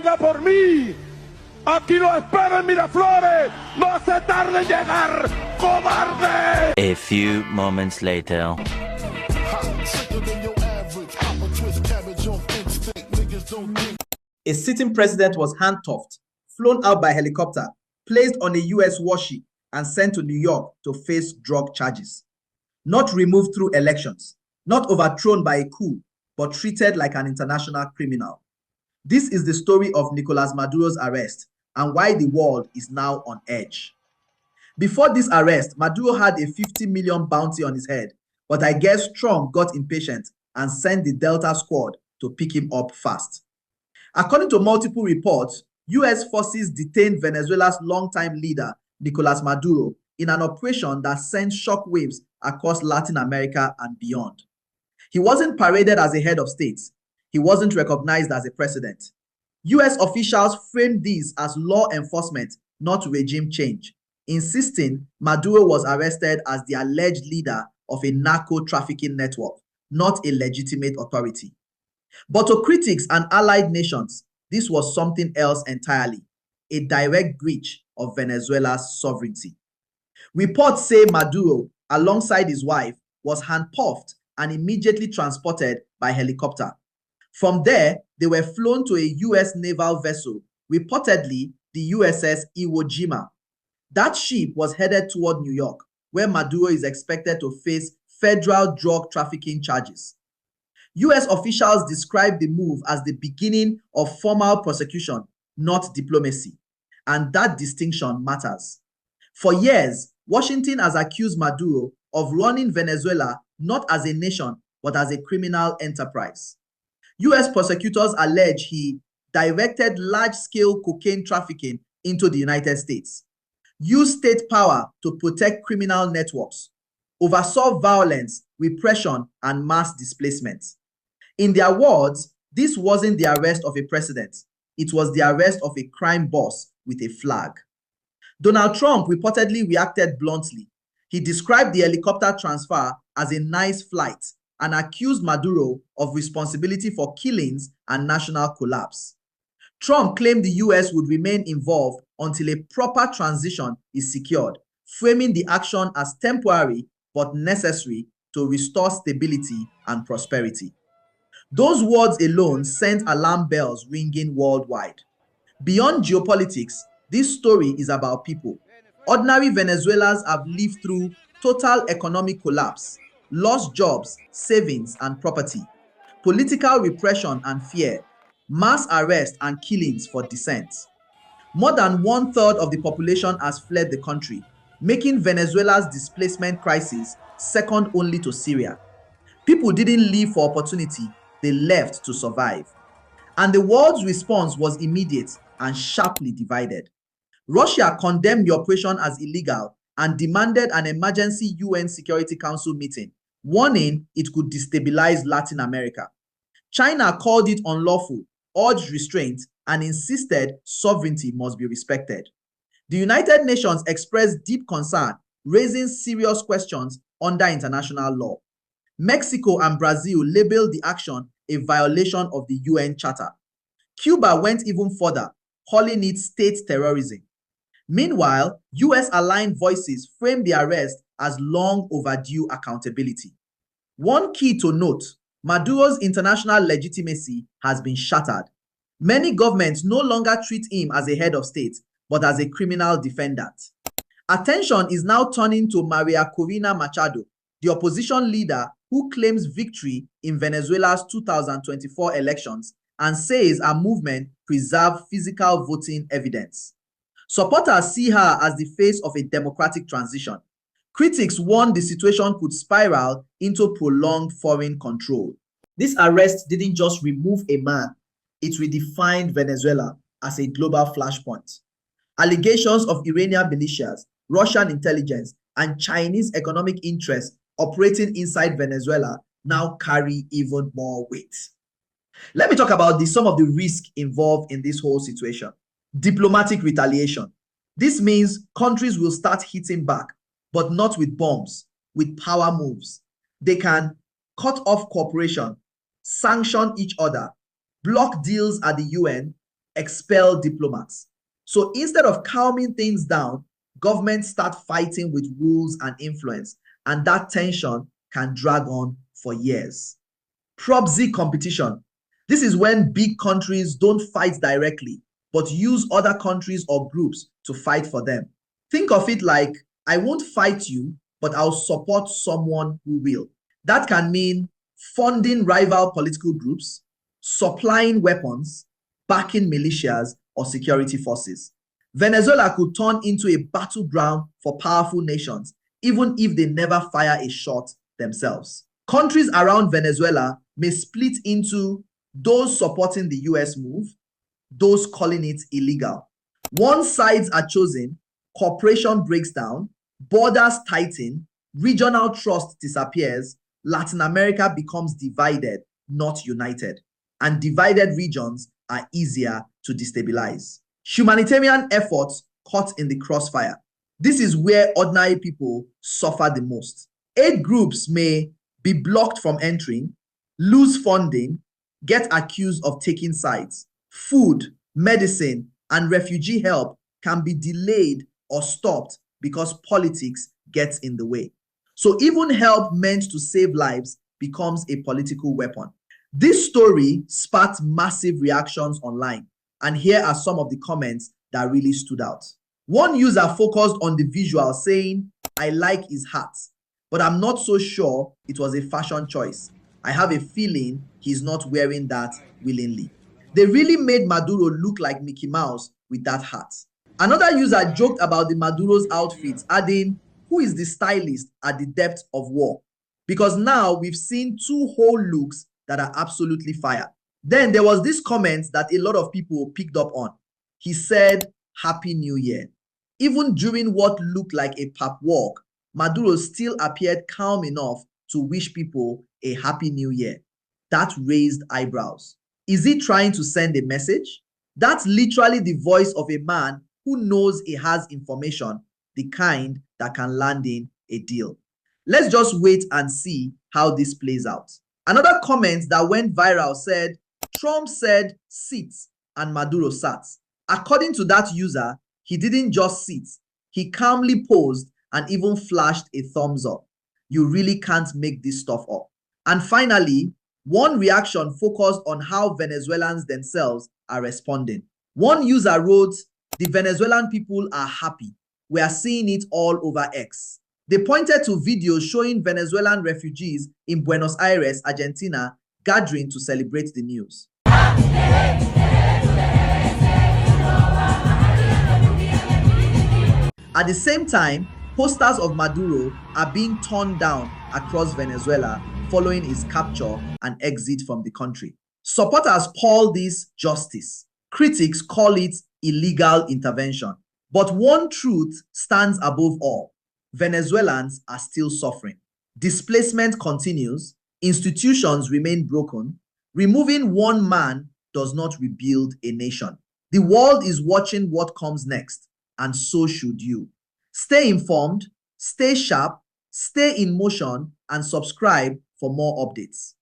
venga por mí. Aquí lo espero en Miraflores. No se tarde en llegar, cobarde. A few moments later. A sitting president was handcuffed, flown out by helicopter, placed on a US warship, and sent to New York to face drug charges. Not removed through elections, not overthrown by a coup, but treated like an international criminal. This is the story of Nicolas Maduro's arrest and why the world is now on edge. Before this arrest, Maduro had a 50 million bounty on his head, but I guess Trump got impatient and sent the Delta Squad to pick him up fast. According to multiple reports, US forces detained Venezuela's longtime leader, Nicolas Maduro, in an operation that sent shockwaves across Latin America and beyond. He wasn't paraded as a head of state. He wasn't recognized as a president. US officials framed this as law enforcement, not regime change, insisting Maduro was arrested as the alleged leader of a narco-trafficking network, not a legitimate authority. But to critics and allied nations, this was something else entirely, a direct breach of Venezuela's sovereignty. Reports say Maduro, alongside his wife, was handcuffed and immediately transported by helicopter. From there, they were flown to a US naval vessel, reportedly the USS Iwo Jima. That ship was headed toward New York, where Maduro is expected to face federal drug trafficking charges. US officials described the move as the beginning of formal prosecution, not diplomacy, and that distinction matters. For years, Washington has accused Maduro of running Venezuela not as a nation, but as a criminal enterprise. US prosecutors allege he directed large-scale cocaine trafficking into the United States, used state power to protect criminal networks, oversaw violence, repression, and mass displacement. In their words, this wasn't the arrest of a president. It was the arrest of a crime boss with a flag. Donald Trump reportedly reacted bluntly. He described the helicopter transfer as a nice flight and accused Maduro of responsibility for killings and national collapse. Trump claimed the US would remain involved until a proper transition is secured, framing the action as temporary but necessary to restore stability and prosperity. Those words alone sent alarm bells ringing worldwide. Beyond geopolitics, this story is about people. Ordinary Venezuelans have lived through total economic collapse, lost jobs, savings, and property, political repression and fear, mass arrest and killings for dissent. More than 1/3 of the population has fled the country, making Venezuela's displacement crisis second only to Syria. People didn't leave for opportunity, they left to survive. And the world's response was immediate and sharply divided. Russia condemned the operation as illegal and demanded an emergency UN Security Council meeting, warning it could destabilize Latin America. China called it unlawful, urged restraint, and insisted sovereignty must be respected. The United Nations expressed deep concern, raising serious questions under international law. Mexico and Brazil labeled the action a violation of the UN Charter. Cuba went even further, calling it state terrorism. Meanwhile, US-aligned voices framed the arrest as long overdue accountability. One key to note, Maduro's international legitimacy has been shattered. Many governments no longer treat him as a head of state, but as a criminal defendant. Attention is now turning to Maria Corina Machado, the opposition leader who claims victory in Venezuela's 2024 elections and says her movement preserved physical voting evidence. Supporters see her as the face of a democratic transition. Critics warn the situation could spiral into prolonged foreign control. This arrest didn't just remove a man, it redefined Venezuela as a global flashpoint. Allegations of Iranian militias, Russian intelligence, and Chinese economic interests operating inside Venezuela now carry even more weight. Let me talk about some of the risks involved in this whole situation. Diplomatic retaliation. This means countries will start hitting back, but not with bombs, with power moves. They can cut off cooperation, sanction each other, block deals at the UN, expel diplomats. So instead of calming things down, governments start fighting with rules and influence, and that tension can drag on for years. Proxy competition. This is when big countries don't fight directly, but use other countries or groups to fight for them. Think of it like, I won't fight you, but I'll support someone who will. That can mean funding rival political groups, supplying weapons, backing militias or security forces. Venezuela could turn into a battleground for powerful nations, even if they never fire a shot themselves. Countries around Venezuela may split into those supporting the US move, those calling it illegal. Once sides are chosen, cooperation breaks down, borders tighten, regional trust disappears, Latin America becomes divided, not united. And divided regions are easier to destabilize. Humanitarian efforts caught in the crossfire. This is where ordinary people suffer the most. Aid groups may be blocked from entering, lose funding, get accused of taking sides. Food, medicine, and refugee help can be delayed or stopped because politics gets in the way. So even help meant to save lives becomes a political weapon. This story sparked massive reactions online, and here are some of the comments that really stood out. One user focused on the visual, saying, "I like his hat, but I'm not so sure it was a fashion choice. I have a feeling he's not wearing that willingly." They really made Maduro look like Mickey Mouse with that hat. Another user joked about the Maduro's outfits, adding, "Who is the stylist at the depth of war?" Because now we've seen two whole looks that are absolutely fire. Then there was this comment that a lot of people picked up on. He said, "Happy New Year." Even during what looked like a pep walk, Maduro still appeared calm enough to wish people a Happy New Year. That raised eyebrows. Is he trying to send a message? That's literally the voice of a man who knows he has information, the kind that can land in a deal. Let's just wait and see how this plays out. Another comment that went viral said, "Trump said sit and Maduro sat." According to that user, he didn't just sit, he calmly posed and even flashed a thumbs up. You really can't make this stuff up. And finally, one reaction focused on how Venezuelans themselves are responding. One user wrote, "The Venezuelan people are happy. We are seeing it all over X." They pointed to videos showing Venezuelan refugees in Buenos Aires, Argentina, gathering to celebrate the news. At the same time, posters of Maduro are being torn down across Venezuela following his capture and exit from the country. Supporters call this justice. Critics call it illegal intervention. But one truth stands above all. Venezuelans are still suffering. Displacement continues. Institutions remain broken. Removing one man does not rebuild a nation. The world is watching what comes next, and so should you. Stay informed, stay sharp, stay in motion, and subscribe for more updates.